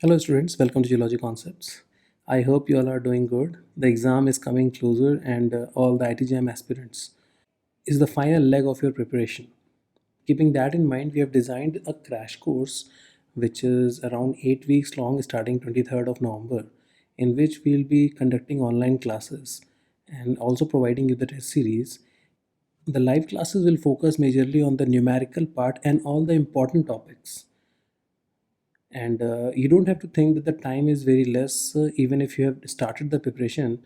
Hello students, welcome to Geology Concepts. I hope you all are doing good. The exam is coming closer and all the IIT-JAM aspirants is the final leg of your preparation. Keeping that in mind, we have designed a crash course which is around 8 weeks long starting 23rd of November, in which we will be conducting online classes and also providing you the test series. The live classes will focus majorly on the numerical part and all the important topics, and you don't have to think that the time is very less, even if you have started the preparation,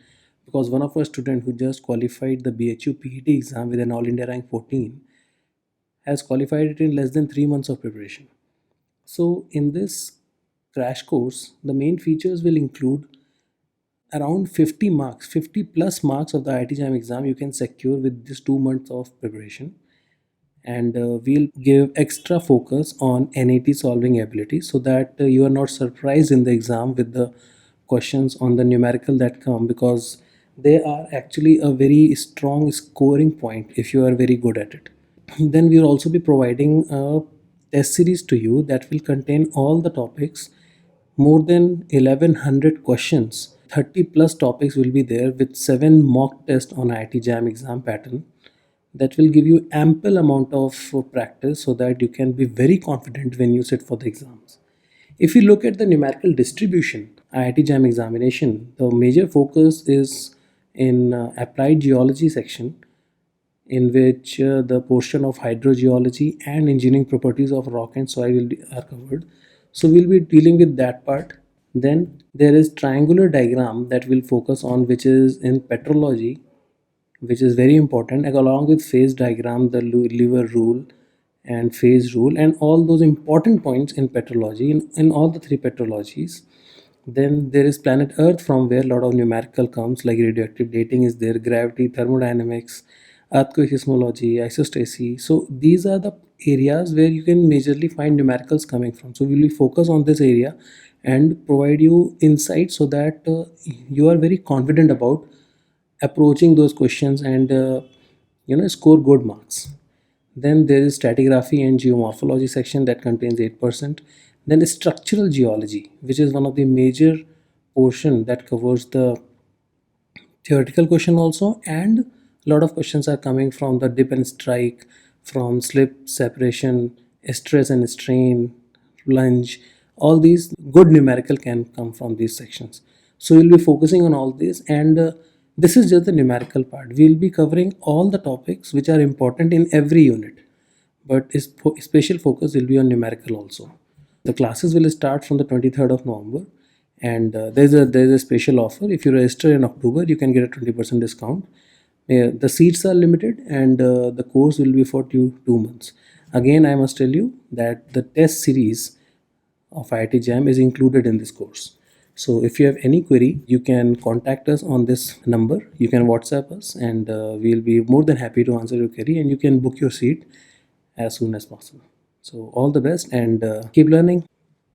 because one of our student who just qualified the BHU PET exam with an all India rank 14 has qualified it in less than 3 months of preparation. So in this crash course, the main features will include around 50 marks, 50 plus marks of the IIT-JAM exam you can secure with this 2 months of preparation. And we'll give extra focus on NAT solving ability so that you are not surprised in the exam with the questions on the numerical that come, because they are actually a very strong scoring point if you are very good at it. Then we'll also be providing a test series to you that will contain all the topics, more than 1100 questions. 30 plus topics will be there with 7 mock tests on IIT JAM exam pattern that will give you ample amount of practice so that you can be very confident when you sit for the exams. If you look at the numerical distribution IIT JAM examination, the major focus is in applied geology section, in which the portion of hydrogeology and engineering properties of rock and soil are covered. So we'll be dealing with that part. Then there is triangular diagram that will focus on, which is in petrology, which is very important, along with phase diagram, the lever rule and phase rule, and all those important points in petrology, in all the three petrologies. Then there is planet Earth, from where a lot of numerical comes, like radioactive dating is there, gravity, thermodynamics, earthquake seismology, isostacy. So these are the areas where you can majorly find numericals coming from. So we will focus on this area and provide you insight so that you are very confident about approaching those questions and score good marks. Then there is stratigraphy and geomorphology section that contains 8%. Then structural geology, which is one of the major portion that covers the theoretical question also, and a lot of questions are coming from the dip and strike, from slip separation, stress and strain, lunge. All these good numerical can come from these sections. So we'll be focusing on all this, and this is just the numerical part. We'll be covering all the topics which are important in every unit, but special focus will be on numerical also. The classes will start from the 23rd of November, and there's a special offer. If you register in October, you can get a 20% discount. The seats are limited, and the course will be for 2 months. Again, I must tell you that the test series of IIT JAM is included in this course. So if you have any query, you can contact us on this number. You can WhatsApp us, and we'll be more than happy to answer your query, and you can book your seat as soon as possible. So all the best, and keep learning.